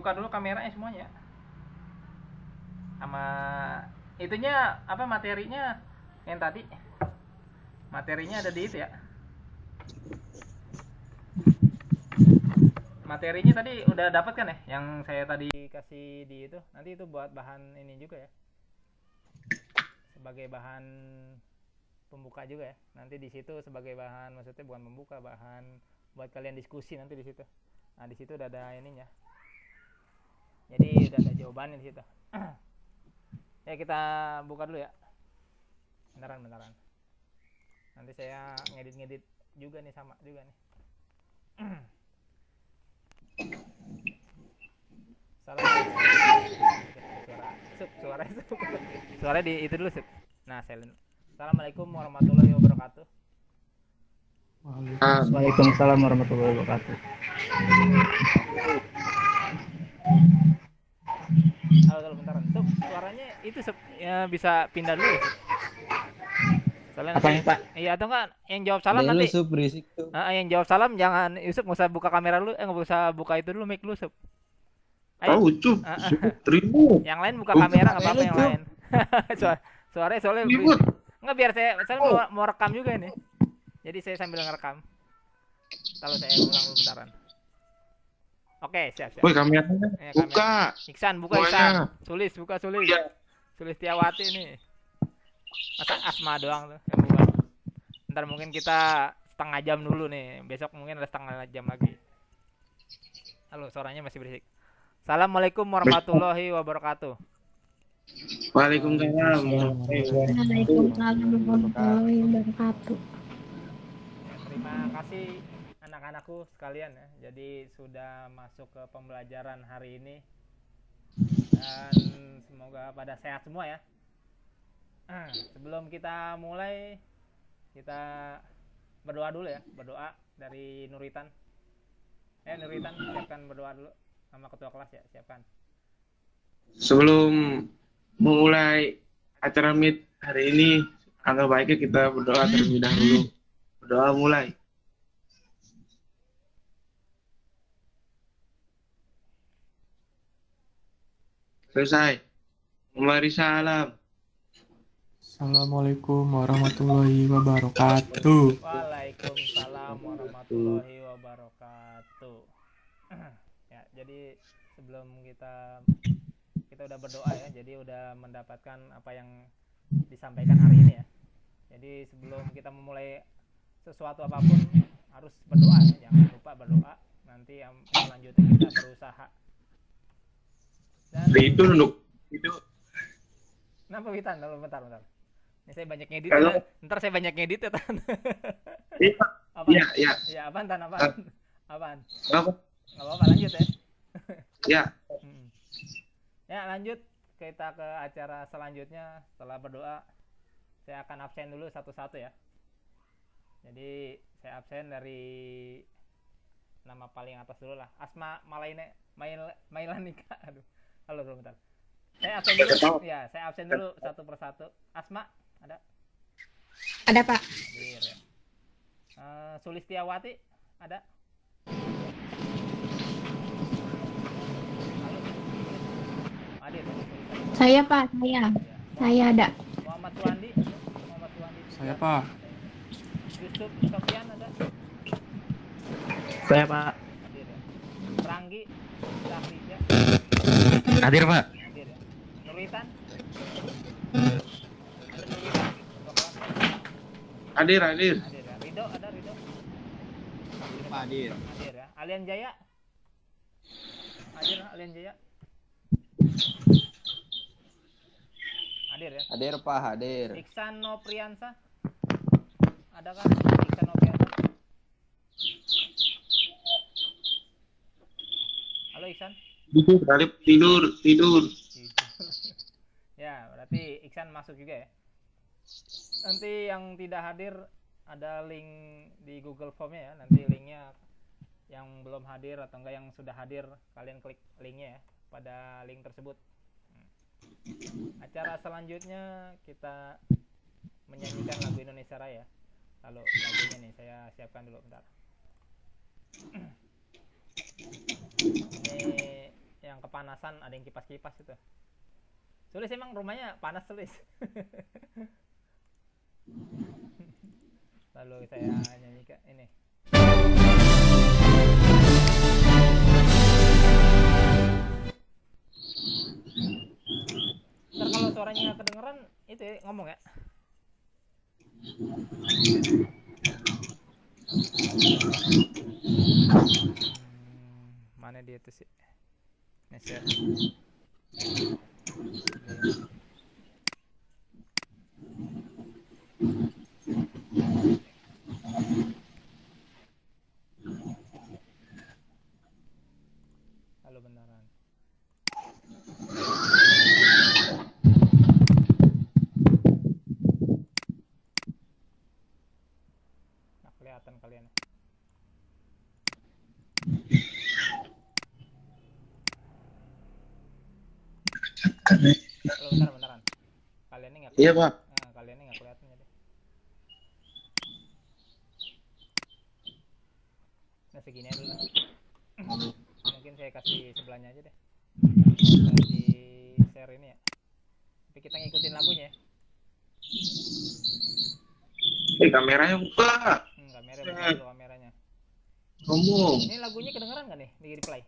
Buka dulu kameranya semuanya. Sama itunya apa materinya yang tadi? Materinya ada di itu ya. Materinya tadi udah dapat kan ya? Yang saya tadi kasih di itu. Nanti itu buat bahan ini juga ya. Sebagai bahan pembuka juga ya. Nanti di situ sebagai bahan, maksudnya bukan pembuka, bahan buat kalian diskusi nanti di situ. Nah, di situ udah ada ininya. Jadi udah ada jawabannya di situ. Ya kita buka dulu ya. Beneran. Nanti saya ngedit juga nih sama juga nih. Salam. Suara itu. Suara di itu dulu, Sup. Nah, silent. Assalamualaikum warahmatullahi wabarakatuh. Waalaikumsalam warahmatullahi wabarakatuh. Halo, bentar. Sup, suaranya itu Sup, ya bisa pindah dulu, Sup. Soalnya Apanya, nanti Pak? iya atau enggak yang jawab salam Ada lu nanti. Sup, berisik tuh. Yang jawab salam jangan Yusuf, nggak usah buka kamera dulu, nggak usah buka itu dulu, mic dulu, Sup. Ayo. Tahu Cup, terima. Yang lain buka kamera nggak apa-apa yang Cup. lain. Suaranya soalnya Ribut. nggak, biar saya mau rekam juga ini. Jadi saya sambil ngerekam. Kalau saya ulang dulu bentaran. Oke, siap. Woi, kameranya Ya, buka. Iksan, buka Semuanya. Iksan. Sulis, buka Sulis. Iya. Sulistiawati nih. Masa Asma doang tuh yang buka. Ntar mungkin kita setengah jam dulu nih. Besok mungkin ada setengah jam lagi. Halo, suaranya masih berisik. Assalamualaikum warahmatullahi wabarakatuh. Waalaikumsalam. Waalaikumsalam warahmatullahi wabarakatuh. Terima kasih anak-anakku sekalian ya. Jadi sudah masuk ke pembelajaran hari ini. Dan semoga pada sehat semua ya. Sebelum kita mulai, kita berdoa dulu ya. Berdoa dari Nuritan. Nuritan, siapkan berdoa dulu sama ketua kelas ya, siapkan. Sebelum memulai acara meet hari ini, alangkah baiknya kita berdoa terlebih dahulu. Berdoa mulai. Selesai. Mari salam. Assalamualaikum warahmatullahi wabarakatuh. Waalaikumsalam warahmatullahi wabarakatuh. Ya, jadi sebelum kita udah berdoa ya, jadi udah mendapatkan apa yang disampaikan hari ini ya. Jadi sebelum kita memulai sesuatu apapun harus berdoa ya, jangan lupa berdoa. Nanti yang selanjutnya kita berusaha. Dan Itu nunduk. Itu. kenapa Witan? Bentar. Ini saya banyak ngedit. Halo. Ntar saya banyak ngedit ya, Tan. Iya. Apa? Iya. Ya, apaan, Tan? Apaan? Apa? Nggak apa-apa, lanjut ya. Ya. Ya, lanjut kita ke acara selanjutnya. Setelah berdoa, saya akan absen dulu satu-satu ya. Jadi saya absen dari nama paling atas dulu lah. Asma Mailanika. Aduh, halo bentar. Saya absen dulu. Ya, saya absen dulu satu persatu. Asma, ada? Ada, Pak. Hadir ya. Sulistiawati, ada? Hadir ya. Saya, Pak. Saya ada. Muhammad Suwandi. Saya, Pak. Yusuf Sofian ada? Saya, Pak. Hadir ya. Ranggi Sahrija. Hadir, Pak. Hadir ya. Nuritan. Ada Nuritan. Hadir. Hadir ya. Rido ada Rido. Hadir. Hadir ya. Alian Jaya. Hadir Alian Jaya. Hadir ya. Hadir, Pak. Hadir. Iksan Nopriansa. Adakah Iksan Nopriansa? Halo Iksan. Tidur. Ya, berarti Iksan masuk juga ya. Nanti yang tidak hadir ada link di Google Form-nya ya. Nanti linknya yang belum hadir atau enggak yang sudah hadir, kalian klik linknya ya pada link tersebut. Acara selanjutnya kita menyanyikan lagu Indonesia Raya. Lalu lagunya nih saya siapkan dulu bentar. Ini yang kepanasan, ada yang kipas-kipas itu. Sulis emang rumahnya panas Sulis. Lalu saya nyanyikan ini. Ntar kalau suaranya nggak kedengeran itu ya, ngomong ya. Mana dia tuh sih? Share. Halo beneran. Nah, kelihatan kalian. Halo beneran. Kalian ini nggak? Iya Pak. Nah, kalian ini nggak kelihatan jadi. Nah segini dulu lah. Mungkin saya kasih sebelahnya aja deh. Saya di share ini ya. Tapi kita ngikutin lagunya ya. Kameranya buka. Kamera buka dulu kameranya. Ngomong. Ini lagunya kedengeran nggak nih di replay?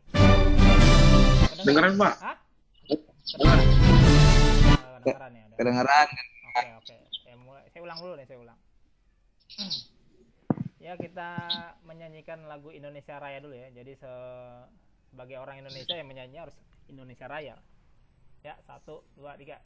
Dengeran Pak? Hah? Dengeran. Kedengeran ya. Kedengeran. Oke. Saya ulang dulu nih, saya ulang. Ya kita menyanyikan lagu Indonesia Raya dulu ya. Jadi sebagai orang Indonesia yang menyanyi harus Indonesia Raya. Ya 1, 2, 3.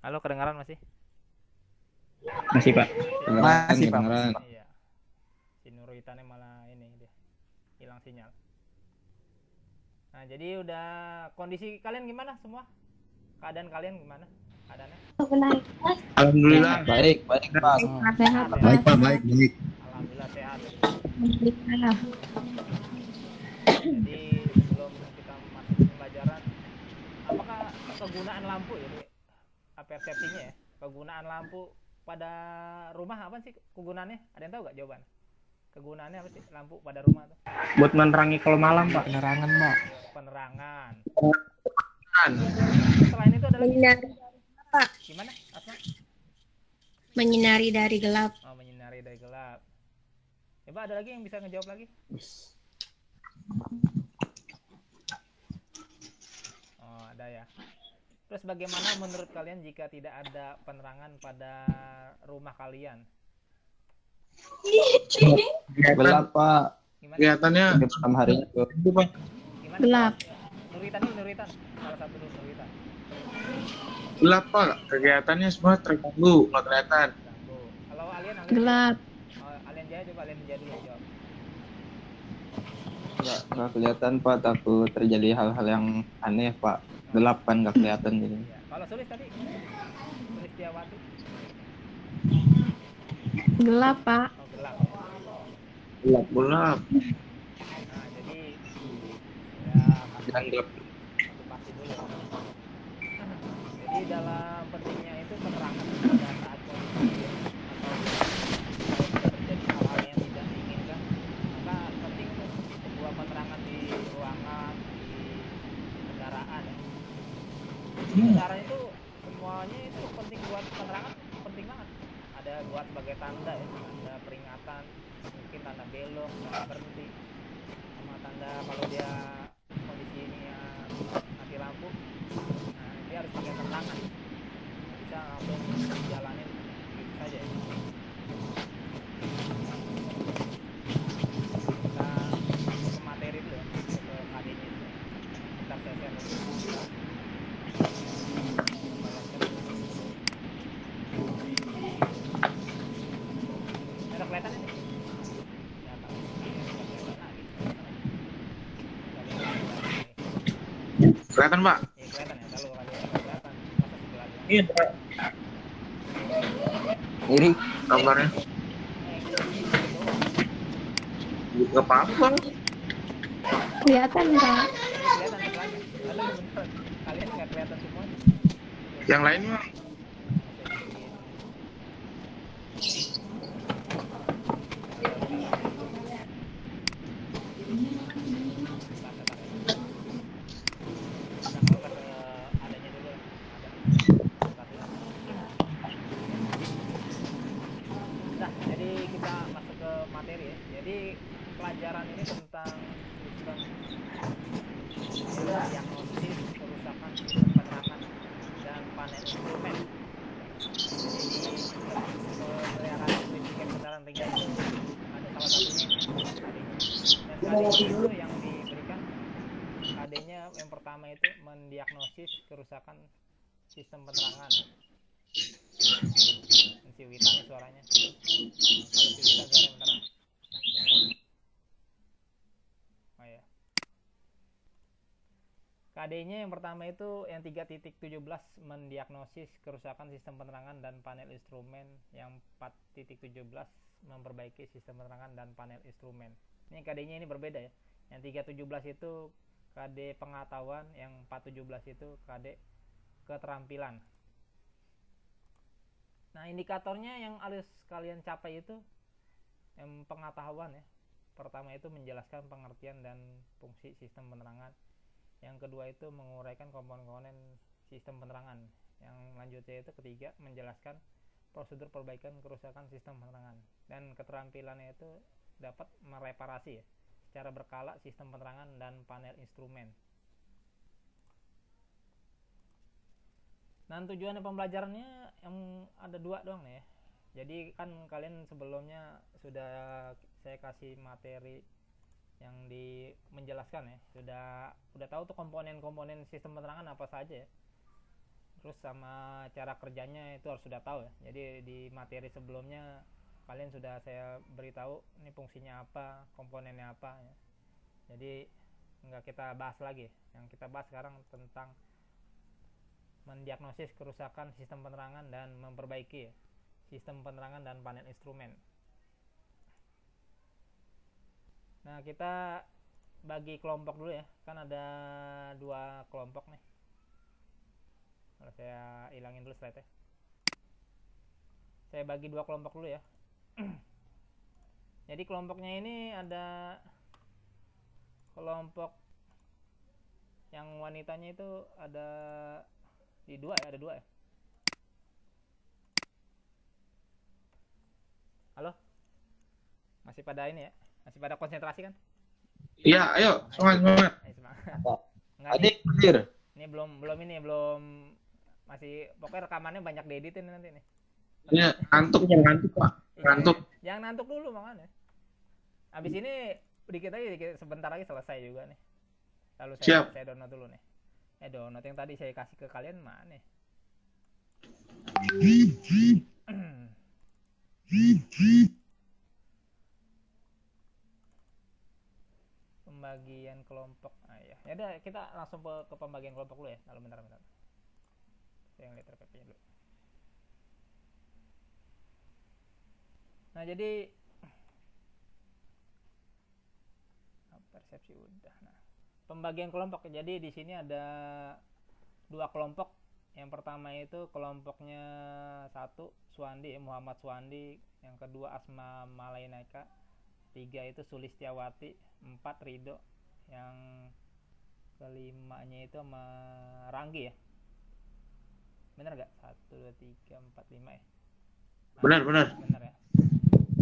Halo, kedengaran masih? Masih Pak. Masih Pak. Iya. Si Nurwitannya malah ini dia hilang sinyal. Nah, jadi udah kondisi kalian gimana semua? Keadaan kalian gimana? Keadaannya? Alhamdulillah. Baik Pak. Sehat. Baik Pak, baik. Alhamdulillah sehat. Alhamdulillah. Jadi sebelum kita masuk ke pembelajaran, apakah kegunaan lampu ya? Persepsinya ya, kegunaan lampu pada rumah apa sih kegunaannya? Ada yang tahu nggak jawaban? Kegunaannya apa sih lampu pada rumah tuh? Buat menerangi kalau malam Pak. Penerangan Pak. Penerangan. Kan. Selain itu ada lagi? Menyinari, Pak. Gimana, Asma? Menyinari dari gelap. Oh, menyinari dari gelap. Coba ada lagi yang bisa ngejawab lagi? Terus bagaimana menurut kalian jika tidak ada penerangan pada rumah kalian? Gelap, Pak. Gimana? Kelihatannya Malam harinya tuh. itu, Pak. Gimana? Gelap. Nuritan dulu, Nuritan. Salah satu dulu, Nuritan. Gelap, Pak. Kegiatannya semua terganggu, nggak kelihatan. Ganggu. Kalau Alien, Gelap. Oh, Alien Jaya coba Alien Jaya dulu jawab. Nggak kelihatan, Pak. Takut terjadi hal-hal yang aneh, Pak. Gelap kan nggak kelihatan jadi. Ya. Kalau Sulis tadi, Sulistiawati. Gelap, Pak. Oh, gelap. Gelap. Nah, jadi ya Jangan gelap. itu pasti dulu. Jadi dalam pentingnya itu penerangan pada saat kondisi atau terjadi hal-hal yang tidak diinginkan, maka penting untuk sebuah penerangan di ruangan, di kendaraan. Kendaraan itu semuanya itu penting buat penerangan, penting banget. Ada buat sebagai tanda ya, tanda peringatan, mungkin tanda belok, tanda berhenti, sama tanda kalau dia kondisi ini ya mati lampu. Nah, dia harus pakai penerangan. Bisa langsung jalanin gitu saja ya. Kita ke materi dulu ya, ke KD-nya dulu. Bentar saya share dulu. Udah kelihatan ini? Ya, tak. Kelihatan lagi. Kelihatan, Pak? Ya kelihatan ya, kalau kelihatan. Masa sebelah doang? Iya, Pak. Ini Gambarnya. Nggak apa-apa. Kelihatan, Pak. Kelihatan sebelahnya. Ada bener. Kalian nggak kelihatan semua. Yang lain mah Adanya dulu ya. Nah, jadi kita masuk ke materi ya. Jadi pelajaran ini tentang sistem diagnosis kerusakan sistem penerangan dan panel instrumen. Jadi pemeliharaan listrik kendaraan ringan itu ada salah satunya dan KD itu yang diberikan KD-nya yang pertama itu mendiagnosis kerusakan sistem penerangan. Si Wita nih suaranya. Kalau si Wita suaranya bentar. Oh ya. KD-nya yang pertama itu yang 3.17 mendiagnosis kerusakan sistem penerangan dan panel instrumen, yang 4.17 memperbaiki sistem penerangan dan panel instrumen. Ini KD-nya ini berbeda ya. Yang 3.17 itu KD pengetahuan, yang 4.17 itu KD keterampilan. Nah, indikatornya yang harus kalian capai itu yang pengetahuan ya. Pertama itu menjelaskan pengertian dan fungsi sistem penerangan. Yang kedua itu menguraikan komponen-komponen sistem penerangan. Yang lanjutnya itu ketiga menjelaskan prosedur perbaikan kerusakan sistem penerangan. Dan keterampilannya itu dapat mereparasi ya, secara berkala sistem penerangan dan panel instrumen. Dan tujuan pembelajarannya yang ada dua doang nih ya. Jadi kan kalian sebelumnya sudah saya kasih materi yang menjelaskan ya, udah tahu tuh komponen-komponen sistem penerangan apa saja ya. Terus sama cara kerjanya itu harus sudah tahu ya. Jadi di materi sebelumnya kalian sudah saya beritahu ini fungsinya apa, komponennya apa ya. Jadi nggak kita bahas lagi. Yang kita bahas sekarang tentang mendiagnosis kerusakan sistem penerangan dan memperbaiki ya, sistem penerangan dan panel instrumen. Nah, kita bagi kelompok dulu ya. Kan ada dua kelompok nih. Kalau saya hilangin dulu slide-nya. Saya bagi dua kelompok dulu ya. Jadi kelompoknya ini ada kelompok yang wanitanya itu ada di dua ya, ada dua ya. Halo? Masih pada ini ya? Masih pada konsentrasi kan? iya, ayo semangat. Semangat. Apa? Enggak, Adik, hadir. ini belum masih pokoknya rekamannya banyak dieditin nanti nih. Iya, ngantuk Pak. Ngantuk. Jangan ngantuk dulu makanya. Abis ini dikit aja, sebentar lagi selesai juga nih. Lalu saya download dulu nih. Download yang tadi saya kasih ke kalian mana? Pembagian kelompok. Ya udah kita langsung ke pembagian kelompok dulu ya. Lalu bentar. Saya lihat RPP-nya dulu. Nah, jadi persepsi udah. Nah, pembagian kelompok. Jadi di sini ada 2 kelompok. Yang pertama itu kelompoknya 1 Suwandi, Muhammad Suwandi, yang kedua Asma Malainaika, 3 itu Sulistiawati, 4 Rido, yang kelimanya itu sama Ranggi ya. Bener gak? 1, 2, 3, 4, 5 ya? Nah, Benar ya.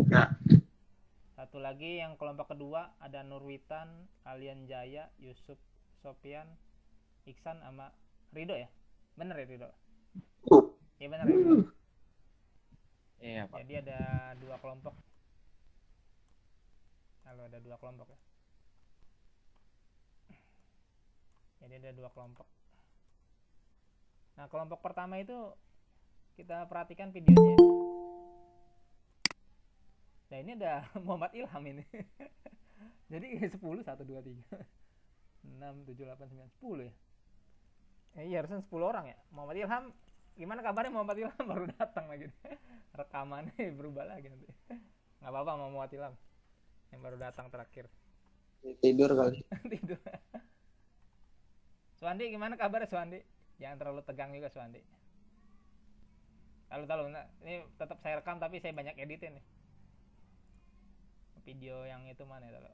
Ya. Satu lagi yang kelompok kedua ada Nurwitan, Alian Jaya, Yusuf Sopian, Iksan sama Rido ya. Bener ya Rido? Iya bener ya. Iya, Pak. Jadi ada 2 kelompok. Kalau ada 2 kelompok ya. Jadi ada 2 kelompok. Nah, kelompok pertama itu kita perhatikan videonya. Nah, ini ada Muhammad Ilham ini. Jadi 10, 1, 2, 3, 6, 7, 8, 9, 10 ya. Iya harusnya 10 orang ya. Muhammad Ilham, gimana kabarnya Muhammad Ilham? Baru datang lagi. Rekamannya berubah lagi nanti. Nggak apa-apa Muhammad Ilham yang baru datang terakhir. Tidur kali. Tidur. Suwandi, gimana kabarnya Suwandi? Jangan terlalu tegang juga Suwandi. Lalu nah, ini tetap saya rekam tapi saya banyak editin nih. Video yang itu mana ya kalau?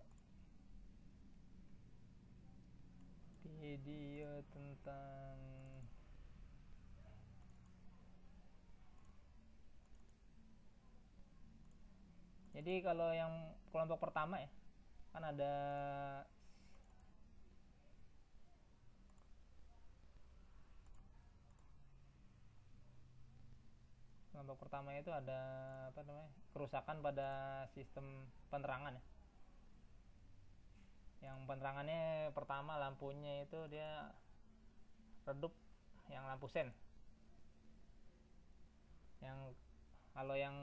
Video tentang jadi kalau yang kelompok pertama ya kan ada kelompok pertama itu ada apa namanya kerusakan pada sistem penerangan ya. Yang penerangannya pertama lampunya itu dia redup yang lampu sen. Yang kalau yang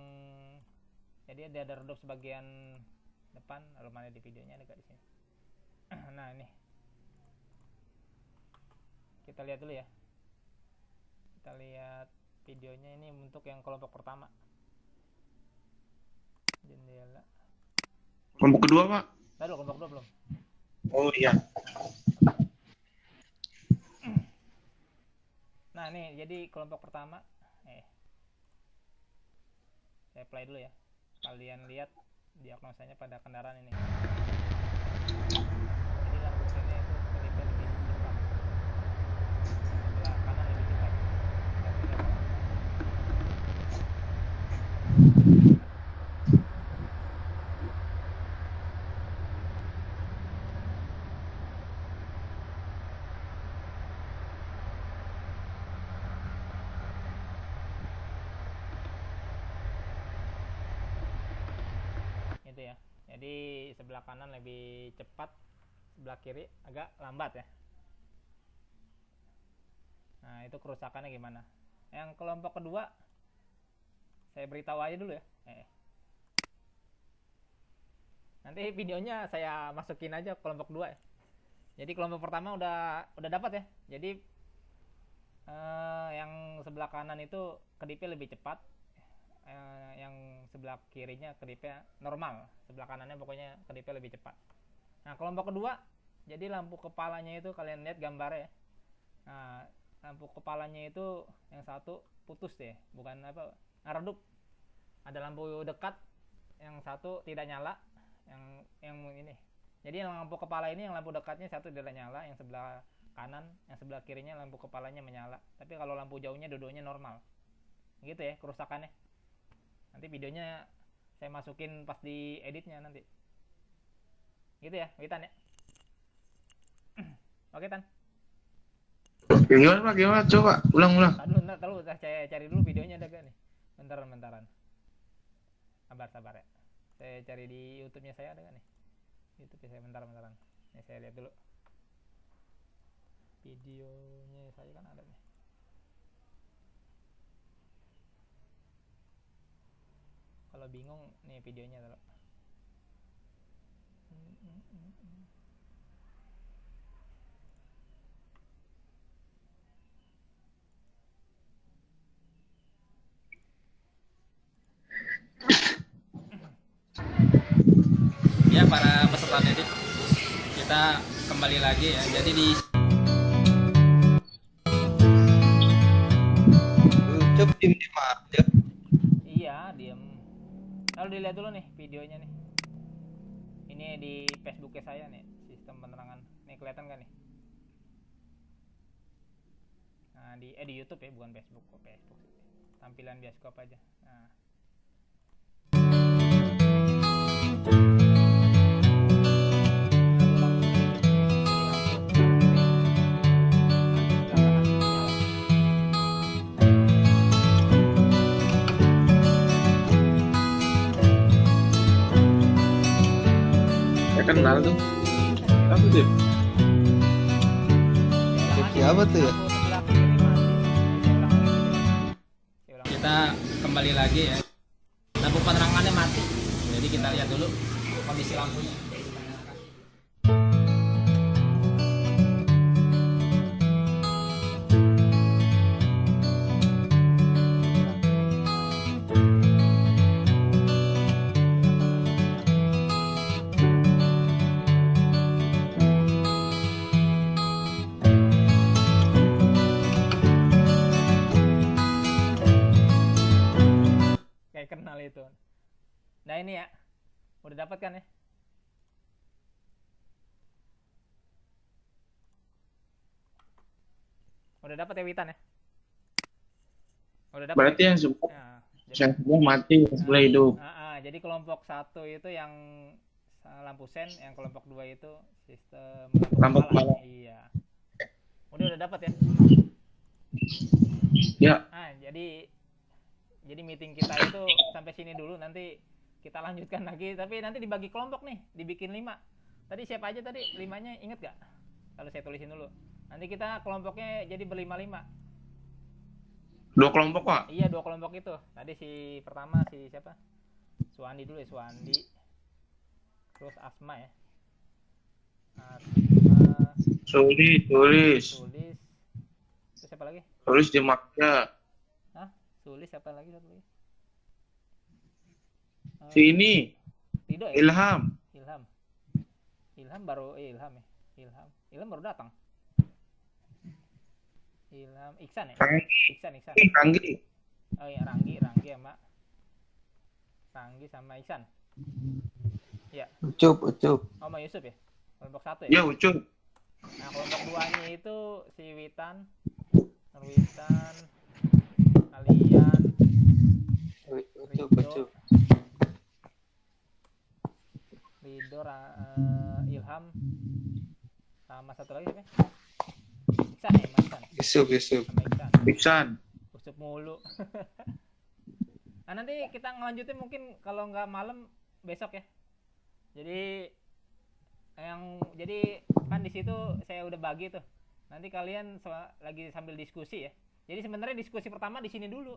jadi dia ada redup sebagian depan, lalu mana di videonya ada di sini. Nah ini kita lihat dulu ya. Kita lihat videonya ini untuk yang kelompok pertama. Jendela. Kelompok kedua Pak. Lalu kelompok kedua belum. Oh iya. Nah nih jadi kelompok pertama. Saya play dulu ya. Kalian lihat diagnosanya pada kendaraan ini. Jadi lampu sennya itu kelihatan lebih cepat. Sebelah kanan lebih cepat. Itu ya. Jadi sebelah kanan lebih cepat, sebelah kiri agak lambat ya. Nah, itu kerusakannya gimana? Yang kelompok kedua saya beritahu aja dulu ya. Nanti videonya saya masukin aja kelompok 2 ya. Jadi kelompok pertama udah dapat ya. Jadi yang sebelah kanan itu kedipnya lebih cepat. Yang sebelah kirinya kedipnya normal, sebelah kanannya pokoknya kedipnya lebih cepat. Nah kelompok kedua jadi lampu kepalanya itu kalian lihat gambarnya ya. Nah lampu kepalanya itu yang satu putus deh, bukan apa redup. Ada lampu dekat, yang satu tidak nyala, yang ini. Jadi yang lampu kepala ini yang lampu dekatnya satu tidak nyala, yang sebelah kanan, yang sebelah kirinya lampu kepalanya menyala. Tapi kalau lampu jauhnya dua-duanya normal. Gitu ya kerusakannya. Nanti videonya saya masukin pas di editnya nanti. Gitu ya, Witan ya. Oke Tan. Gimana Pak? Gimana? Coba ulang-ulang. Ntar dulu, saya cari dulu videonya ada gak nih? Bentaran. Sabar ya. Saya cari di YouTube-nya saya ada gak nih? YouTube saya bentaran. Nih saya lihat dulu. Videonya saya kan ada nih. Kalau bingung nih videonya dulu. Ya para peserta didik, kita kembali lagi ya. Jadi di Cep tim di mana? iya diem. Lalu dilihat dulu nih videonya nih. Ini di Facebooknya saya nih, sistem penerangan. Nih kelihatan kan nih? Nah di YouTube ya, bukan Facebook. Facebook. Tampilan bioskop aja. Nah. Saya kenal tuh. Apa tuh? Siapa tuh ya? Kita kembali lagi ya. Lampu penerangannya mati. Jadi kita lihat dulu kondisi lampunya. Kayak kenal itu. Nah ini ya, udah dapat kan ya? Udah dapat ya Witan ya? Udah dapat. Berarti yang sebelah, Nah, yang sebelah mati, yang sebelah hidup. jadi kelompok 1 itu yang lampu sen, yang kelompok 2 itu sistem Lampu kepala. kepala. Iya. Udah dapat ya? Ya, Nah, jadi meeting kita itu sampai sini dulu, nanti kita lanjutkan lagi, tapi nanti dibagi kelompok nih, dibikin 5. Tadi siapa aja tadi 5-nya, inget gak? Kalau saya tulisin dulu. Nanti kita kelompoknya jadi berlima-lima. 2 kelompok Pak. Iya, 2 kelompok itu. Tadi si pertama si siapa? Suwandi dulu ya, Suwandi. Terus Asma ya. Asma, Tulis. Sulis. Terus siapa lagi? Tulis di Makya. Hah? Sulis siapa lagi satu lagi? Si ini, Rido ya? Ilham. Ilham baru Ilham ya. Ilham baru datang. Ilham Iksan ya? Iksan. Ranggi. Oh iya, Ranggi ya, Mbak. Ranggi sama Iksan. Ya. Ucup. Oh, sama Yusuf ya? Kelompok 1 ya? Ya, Ucup. Nah, kelompok 2-nya itu si Witan, Nurwitan, Alian, Ucup. Rido, Ilham, sama satu lagi siapa? Iksan ya, Iksan. Yusuf. Sama Iksan. Iksan. Usut mulu. Nah, nanti kita ngelanjutin mungkin kalau nggak malam besok ya. Jadi kan di situ saya udah bagi tuh. Nanti kalian lagi sambil diskusi ya. Jadi sebenarnya diskusi pertama di sini dulu.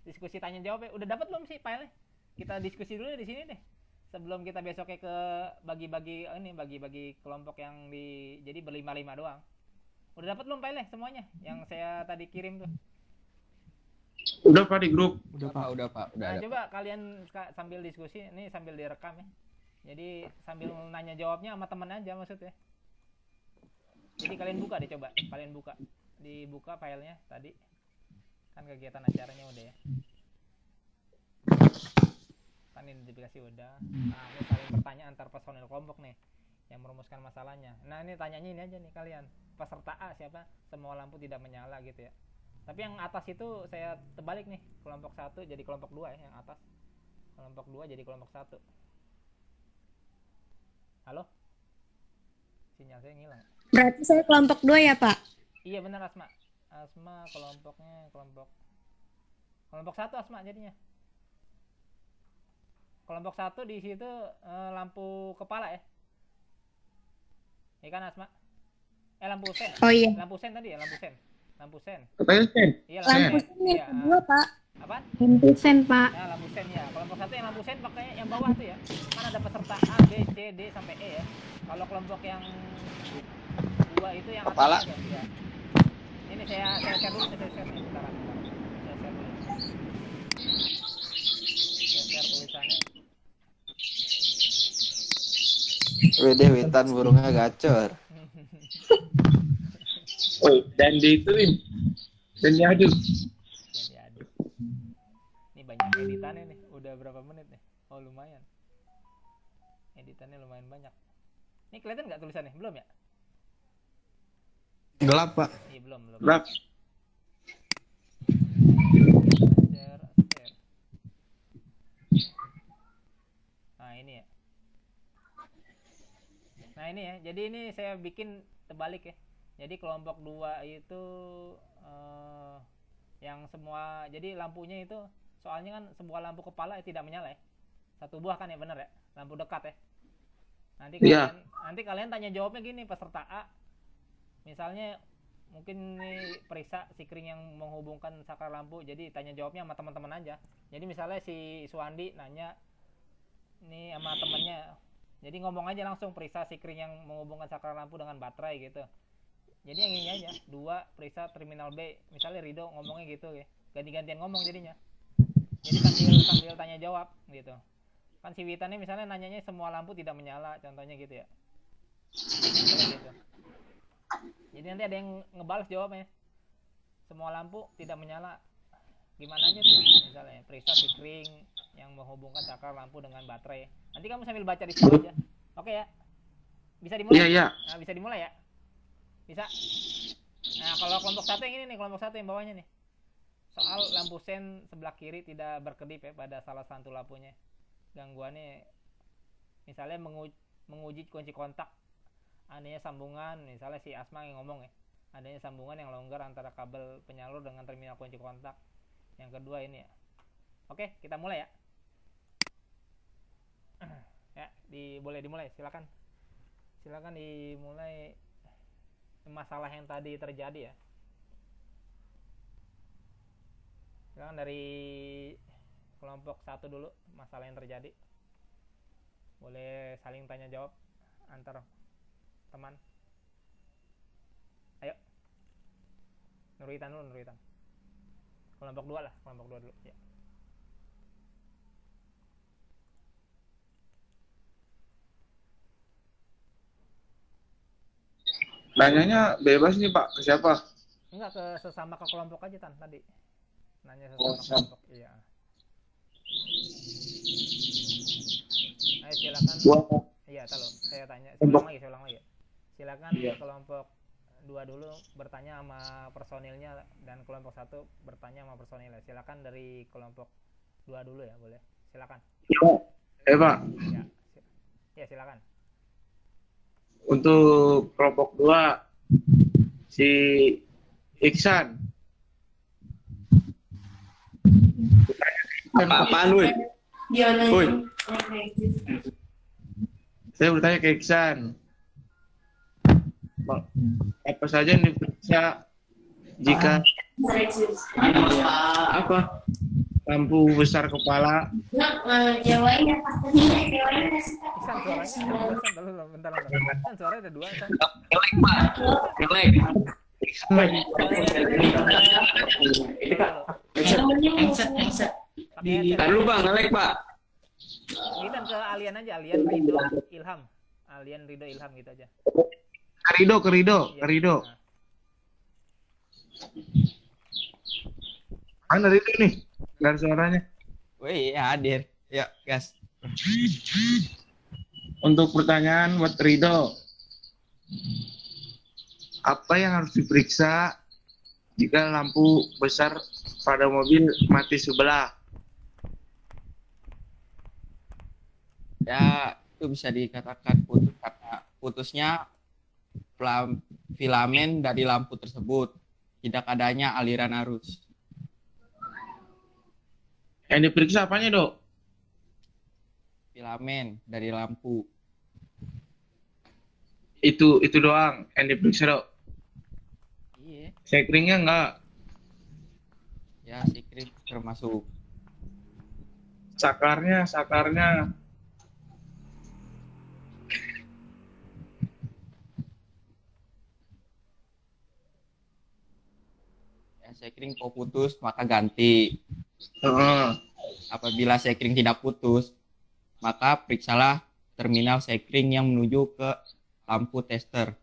Diskusi tanya jawab ya. Udah dapat belum sih filenya? Kita diskusi dulu di sini deh. Sebelum kita besoknya ke bagi-bagi kelompok yang jadi berlima-lima doang. Udah dapat belum filenya semuanya yang saya tadi kirim tuh? Udah Pak di grup. Udah Pak. Nah, coba kalian sambil diskusi, ini sambil direkam ya. Jadi sambil nanya jawabnya sama temen aja maksudnya. Jadi kalian buka deh, coba kalian dibuka filenya tadi. Kan kegiatan acaranya udah ya. Kan identifikasi udah. Nah, ini saling bertanya antar personil kelompok nih yang merumuskan masalahnya. Nah, ini tanyanya ini aja nih kalian. Peserta A siapa? Semua lampu tidak menyala gitu ya. Tapi yang atas itu saya terbalik nih, kelompok 1 jadi kelompok 2 ya, yang atas. Kelompok 2 jadi kelompok 1. Halo? Sinyal saya ngilang. Berarti saya kelompok 2 ya, Pak? Iya benar Asma. Asma kelompoknya kelompok 1 Asma jadinya. Kelompok 1 di situ lampu kepala ya. Iya kan Asma? Lampu sen. Oh iya. Lampu sen tadi ya, lampu sen. Lampu sen. Katanya Sen. Iya, Lampu sen. sen yang Iya, kedua, Pak. Apa? Lampu sen, Pak. Nah, lampu sen ya. Kelompok 1 yang lampu sen pakai yang bawah tuh ya. Kan ada peserta A, B, C, D sampai E ya. Kalau kelompok yang 2 itu yang Kepala. atas aja. Ya. Ini saya share dulu, saya share nih sekarang. Saya share dulu. Saya share tulisannya. Wede wetan burungnya gacor. Oh, dan diituin. Dan diaduk. Yang diaduk. Ini banyak editannya nih. Udah berapa menit nih? Oh, lumayan. Editannya lumayan banyak. Ini kelihatan nggak tulisannya? Belum ya? Gelap, Pak. Iya, belum. Rap. Share. Nah, ini ya. Nah, ini ya. Jadi ini saya bikin terbalik ya. Jadi kelompok 2 itu yang semua, jadi lampunya itu soalnya kan sebuah lampu kepala tidak menyala ya. Satu buah kan ya, bener ya? Lampu dekat ya. Nanti kalian tanya jawabnya gini, peserta A. Misalnya mungkin nih periksa sikring yang menghubungkan saklar lampu, jadi tanya jawabnya sama teman-teman aja. Jadi misalnya si Suwandi nanya nih sama temennya, jadi ngomong aja langsung periksa sikring yang menghubungkan saklar lampu dengan baterai gitu. Jadi yang ini aja, 2 periksa terminal B, misalnya Rido ngomongnya gitu ya, ganti-gantian ngomong jadinya. Jadi sambil tanya jawab gitu. Kan si Witannya misalnya nanyanya semua lampu tidak menyala, contohnya gitu ya. Gitu. Jadi nanti ada yang ngebalas jawabnya. Semua lampu tidak menyala. Gimana aja tuh? Misalnya periksa sikring yang menghubungkan saklar lampu dengan baterai. Nanti kamu sambil baca di situ aja. Oke ya? Bisa dimulai? Iya. Nah, bisa dimulai ya? Bisa. Nah, kalau kelompok 1 yang ini nih, kelompok 1 yang bawahnya nih. Soal lampu sen sebelah kiri tidak berkedip ya pada salah satu lampunya. Gangguannya misalnya menguji kunci kontak, adanya sambungan, misalnya si Asma yang ngomong ya, adanya sambungan yang longgar antara kabel penyalur dengan terminal kunci kontak. Yang kedua ini ya. Oke, kita mulai ya. Ya, boleh dimulai, silakan. Silakan dimulai masalah yang tadi terjadi ya. Silakan dari kelompok 1 dulu, masalah yang terjadi. Boleh saling tanya jawab antar teman. Ayo. Nuritan dulu, Nuritan. Kelompok 2 lah, kelompok 2 dulu ya. Nanyanya bebas nih Pak, ke siapa? Enggak, ke sesama ke kelompok aja tadi. Nanya sesama kelompok. Iya. Ayo silakan. Iya, tahu. Saya tanya, saya ulang lagi. Silakan kelompok 2 dulu bertanya sama personilnya dan kelompok 1 bertanya sama personilnya. Silakan dari kelompok 2 dulu ya, boleh. Silakan. Iya, Pak. Ya. Ya, silakan. Untuk kelompok 2 si Iksan. Apaan, Woi? Woi. Saya bertanya ke Iksan. Apa saja yang diperiksa jika apa lampu besar kepala? Iksan suaranya bentar. Kan suaranya ada 2 kan. Kelek. Tahan dulu Bang, ngelek Pak. Ini kan ke Alian aja, Alian Rido Ilham. Alian Rido Ilham gitu aja. Ke Rido. Mana Rido nih? Dari suaranya. Woi, hadir. Ya, gas. Untuk pertanyaan buat Rido. Apa yang harus diperiksa jika lampu besar pada mobil mati sebelah? Ya, itu bisa dikatakan putus karena putusnya filamen dari lampu tersebut tidak adanya aliran arus. Yang diperiksa apanya, Dok? Filamen dari lampu. Itu doang yang diperiksa, Dok. Iya. Sekringnya enggak. Ya, sikring termasuk. Sakarnya. Ya, sikring kok putus maka ganti. Heeh. Apabila sekring tidak putus, maka periksalah terminal sekring yang menuju ke lampu tester.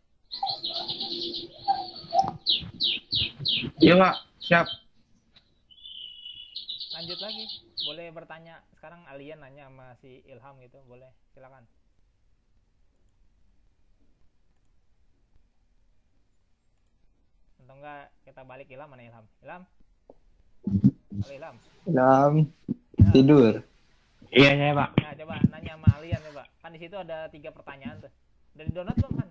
Iya, Pak. Siap. Lanjut lagi, boleh bertanya. Sekarang Alien nanya sama si Ilham gitu, boleh, silakan. Atau enggak kita balik Ilham, mana Ilham? Ilham? Halo Ilham. Ilham Ya. tidur. Iya saya pak. Nah, coba nanya sama Alien coba. Kan di situ ada 3 pertanyaan tuh. Udah di download belum kan?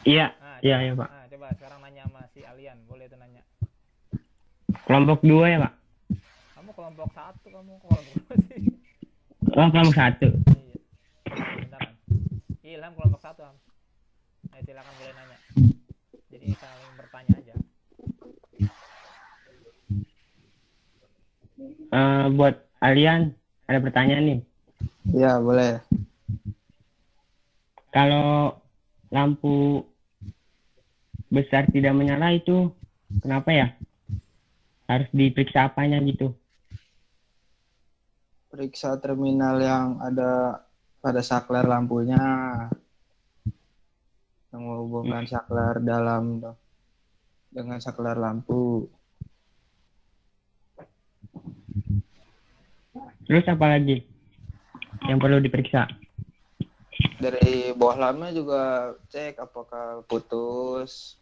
Iya. Nah, Iya coba, ya pak. Nah, coba sekarang nanya sama si Alien, boleh tuh nanya. Kelompok 2 ya pak. Kamu kelompok 1, kamu kelompok 2 sih. Oh kelompok 1. Iya. Bentaran. Ilham kelompok 1, Ham. Nah, silakan boleh nanya. Jadi saling bertanya aja. Buat Alian ada pertanyaan nih. Iya, boleh. Kalau lampu besar tidak menyala itu kenapa ya? Harus diperiksa apanya gitu? Periksa terminal yang ada pada saklar lampunya. Yang menghubungkan saklar dalam dengan saklar lampu. Terus apa lagi yang perlu diperiksa? Dari bawah lama juga cek apakah putus.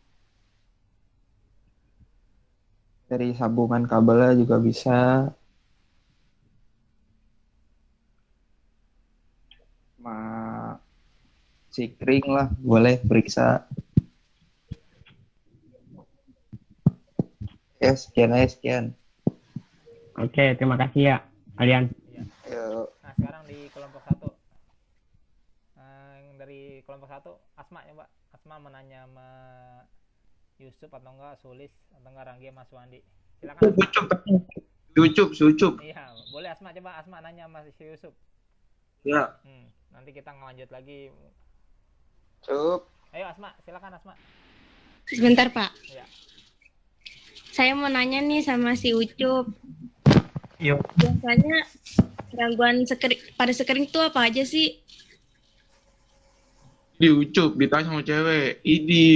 Dari sambungan kabelnya juga bisa. Sikring lah, boleh periksa. Ya, sekian. Oke, terima kasih ya Alian. Iya. Yuk. Nah, sekarang di kelompok 1. Yang dari kelompok 1, Asma coba. Asma menanya sama Yusuf atau enggak Sulis atau enggak Ranggi sama Suandi. Silakan. Sucup. Iya, boleh Asma coba. Asma nanya sama si Yusuf. Ya. Nanti kita ngelanjut lagi. Cup. Ayo Asma, silakan Asma. Sebentar Pak. Iya. Saya mau nanya nih sama si Ucup. Yuk. Biasanya gangguan pada sekering itu apa aja sih? Diucup, ditanya sama cewek. Idi.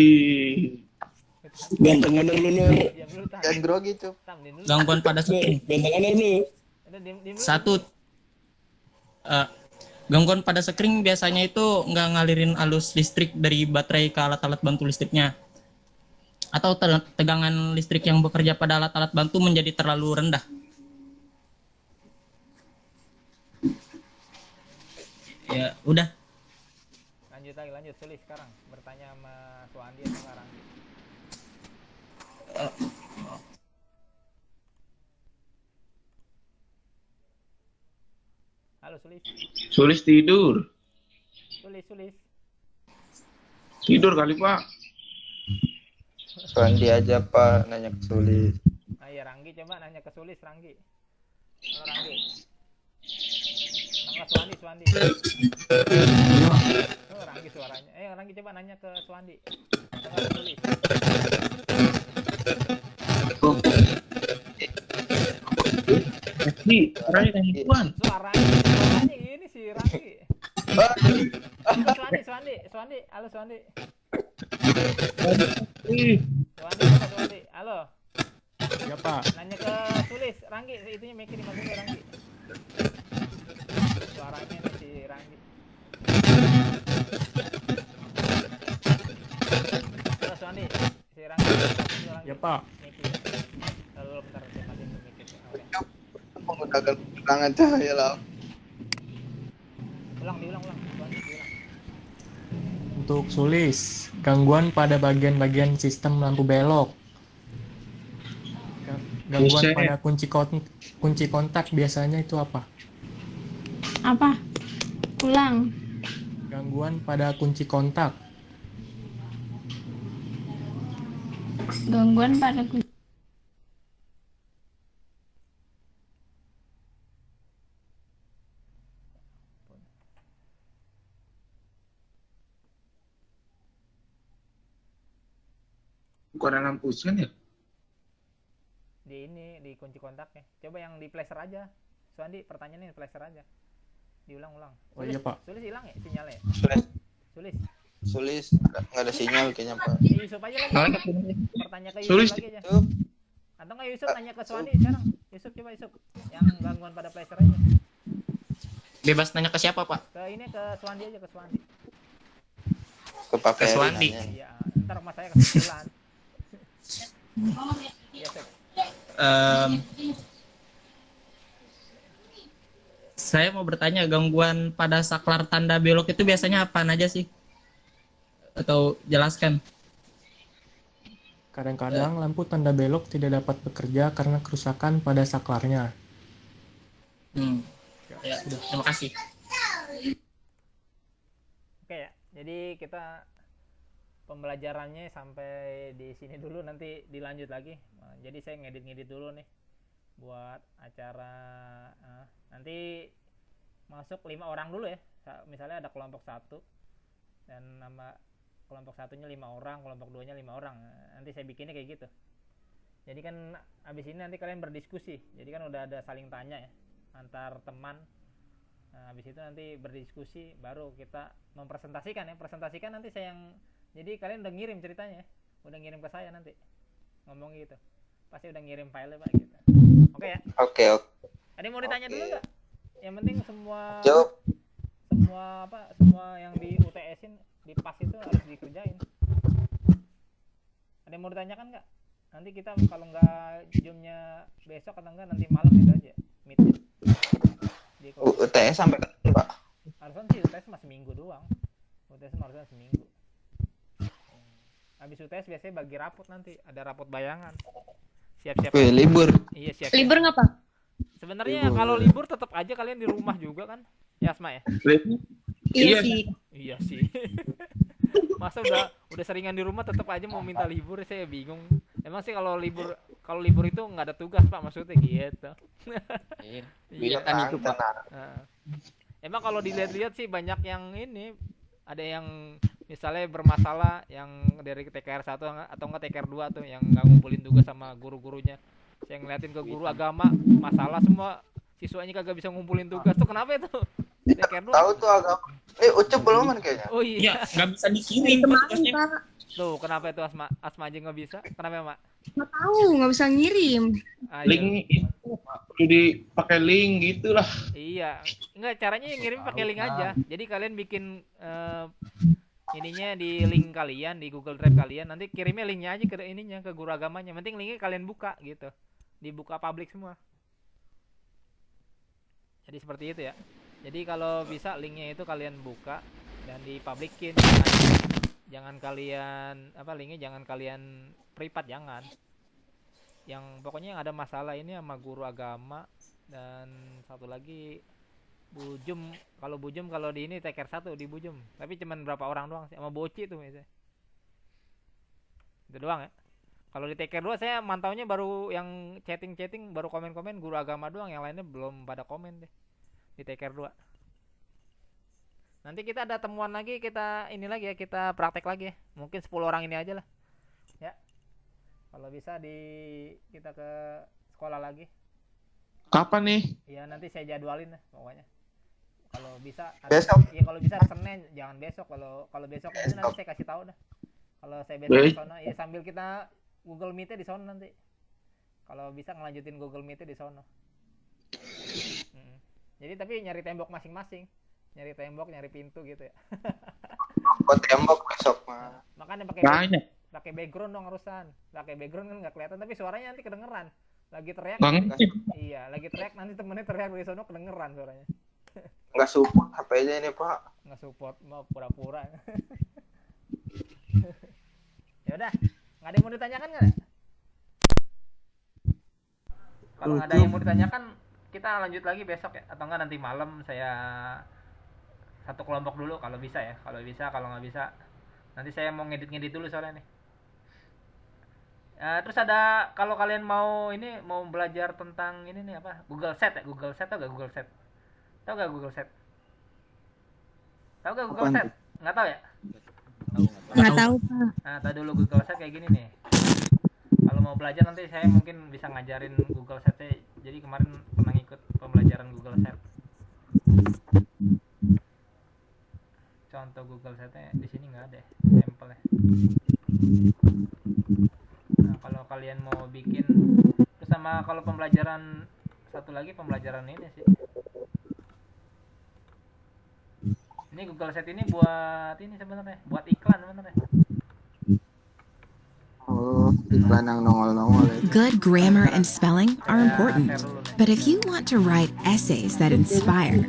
Ganteng bener lu Nur. Diam dulu, Tam. Dan grogi, Cup. Tam, diam dulu. Gangguan pada sekring. Ganteng bener lu. Udah, diam dulu. Satu, gangguan pada sekring biasanya itu nggak ngalirin arus listrik dari baterai ke alat-alat bantu listriknya. Atau tegangan listrik yang bekerja pada alat-alat bantu menjadi terlalu rendah. Ya, udah. Lanjut Sulis sekarang. Bertanya sama Suandi atau enggak Ranggi. Halo Sulis. Sulis tidur. Sulis. Tidur kali, Pak. Suandi aja, Pak, nanya ke Sulis. Nah, ya Ranggi coba nanya ke Sulis, Ranggi. Halo Ranggi. Enggak Suandi. Oh, Ranggi suaranya. Ranggi coba nanya ke Suandi. Enggak ke Sulis. Orangnya tanya Tuan. Suaranya ini si Ranggi. Suandi. Halo Suandi. Suandi. Halo. Ya Pak. Nanya ke Sulis, Ranggi, itunya mic dimasukin Ranggi. Suaranya nih si Ranggi. Halo Suandi, si Ranggi. Ya Pak. Mic. Lalu bentar saya matiin tuh mic. Menggunakan penerangan cahaya lah. Diulang. Suandi, diulang. Untuk Sulis, gangguan pada bagian-bagian sistem lampu belok. Gangguan Buset. pada kunci kontak biasanya itu apa? Apa? Ulang. Gangguan pada kunci kontak. Gangguan pada kunci. Bukan lampu kan ya? Di kunci kontaknya. Coba yang di flasher aja. Suandi, pertanyaannya di flasher aja. Diulang-ulang. Oh iya, Pak. Sulis hilang ya sinyalnya? Sulis, Sulis. sulis nggak ada sinyal kayaknya Pak. Yusuf aja lagi. Pertanyaan ke Yusuf Sulis. lagi aja. Yusuf. Atau nggak Yusuf tanya ke Suandi sekarang. Yusuf coba Yusuf. Yang gangguan pada flasher aja. Bebas nanya ke siapa, Pak? Ke ini ke Suandi aja ke Suandi. Ke Pak Ke Ferry Suwandi. nanya. Iya, ntar mas saya kesimpulan. Iya, Sep. Saya mau bertanya, gangguan pada saklar tanda belok itu biasanya apaan aja sih? Atau jelaskan. Kadang-kadang lampu tanda belok tidak dapat bekerja karena kerusakan pada saklarnya. Ya, sudah. Terima kasih. Oke ya. Jadi kita pembelajarannya sampai di sini dulu, nanti dilanjut lagi. Nah, jadi saya ngedit-ngedit dulu nih buat acara nanti masuk 5 orang dulu ya. Misalnya ada kelompok 1 dan nama kelompok 1-nya 5 orang, kelompok 2-nya 5 orang. Nanti saya bikinnya kayak gitu. Jadi kan abis ini nanti kalian berdiskusi. Jadi kan udah ada saling tanya ya antar teman. Nah, habis itu nanti berdiskusi, baru kita mempresentasikan ya. Presentasikan nanti saya yang, jadi kalian udah ngirim ceritanya ya, udah ngirim ke saya nanti ngomong gitu, pasti udah ngirim filenya Pak gitu. Oke ya. Oke, oke. Ada yang mau ditanya dulu Oke. nggak? Yang penting semua Jawab. semua yang di UTS-in di PAS itu harus dikerjain. Ada yang mau ditanyakan nggak? Nanti kita kalau nggak Zoom-nya besok atau enggak nanti malam gitu aja meet-nya. Di UTS sampai kapan Pak? harusnya sih UTS masih seminggu doang. UTS harusnya seminggu. Habis UTS biasanya bagi rapot, nanti ada rapot bayangan. Siap-siap. Wih, libur. Iya, siap. Libur nggak, Pak? Sebenarnya Libur. kalau libur tetap aja kalian di rumah juga kan? Ya, Asma ya? Iya Iya. sih. Iya sih. Masa udah seringan di rumah tetap aja mau minta libur, saya bingung. Emang sih kalau libur itu nggak ada tugas Pak, maksudnya gitu. Iya. Iya. Kan itu, Pak. Benar. Heeh. Emang kalau dilihat-lihat sih banyak yang ini, ada yang misalnya bermasalah yang dari TKR 1 atau enggak TKR 2 tuh yang nggak ngumpulin tugas sama guru-gurunya. Saya ngeliatin ke guru agama, masalah semua siswanya kagak bisa ngumpulin tugas. Tuh kenapa itu? TKR 2. Tahu tuh agak. Ucup belum kan kayaknya. Oh Ya, iya. nggak bisa dikirim Kemarin, tugasnya. Pak. Tuh kenapa itu Asma? Asma aja nggak bisa. Kenapa, Mak? Nggak tahu, nggak bisa ngirim. Ayo. Link perlu dipakai link gitulah. Iya. Enggak, caranya yang ngirim pakai link aja. Jadi kalian bikin ininya di link kalian, di Google Drive kalian, nanti kirimnya linknya aja ke ininya, ke guru agamanya. Penting linknya kalian buka gitu. Dibuka publik semua. Jadi seperti itu ya. Jadi kalau bisa linknya itu kalian buka dan dipublikin. Jangan kalian linknya jangan kalian privat, jangan. Yang pokoknya yang ada masalah ini sama guru agama, dan satu lagi Bujum. Kalau Bujum kalau di ini TKR 1 di Bujum. Tapi cuman berapa orang doang sih, sama Boci tuh misalnya. Itu doang ya. Kalau di TKR 2 saya mantaunya baru yang chatting baru komen-komen guru agama doang, yang lainnya belum pada komen deh. Di TKR 2. Nanti kita ada temuan lagi, kita ini lagi ya, kita praktek lagi ya. Mungkin 10 orang ini aja lah. Ya. Kalau bisa kita ke sekolah lagi. Kapan nih? Ya nanti saya jadwalin lah pokoknya. Kalau bisa Besok. ya kalau bisa Senin, jangan besok. Kalau besok itu nanti saya kasih tahu dah. Kalau saya besok Baik. di sono ya sambil kita Google Meet-nya di sono nanti. Kalau bisa ngelanjutin Google Meet-nya di sono. Jadi tapi nyari tembok masing-masing. Nyari tembok, nyari pintu gitu ya. Buat tembok besok mah. Makanya Banyak. pakai background dong harusan. Pakai background kan nggak kelihatan tapi suaranya nanti kedengeran. Lagi teriak. Banget. Iya, lagi teriak nanti temennya teriak dari sono kedengeran suaranya. Nggak support HP-nya ini Pak. Nggak support, mau pura-pura. Ya udah, nggak ada yang mau ditanyakan nggak? Kalau nggak ada yang mau ditanyakan, kita lanjut lagi besok ya, atau enggak nanti malam saya satu kelompok dulu kalau bisa ya. Kalau bisa, kalau nggak bisa, nanti saya mau ngedit dulu soalnya nih. Terus ada, kalau kalian mau ini mau belajar tentang ini nih apa, Google Set ya, Google Set tau gak Google Set? Tau gak Google Set? Tau gak Google Apaan Set? Nggak tahu ya? Nggak tahu, Pak. Nah, tahu dulu Google Set kayak gini nih. Kalau mau belajar nanti saya mungkin bisa ngajarin Google Set. Jadi kemarin pernah ikut pembelajaran Google Set. Contoh Google Setnya di sini nggak ada, sampelnya. Nah, kalau kalian mau bikin, terus sama kalau pembelajaran satu lagi pembelajaran ini sih. Ini Google Set ini buat ini sebenarnya, buat iklan sebenarnya. Oh, iklan yang nongol-nongol itu. Good grammar and spelling are Saya important, share dulu nih. but if you want to write essays that inspire,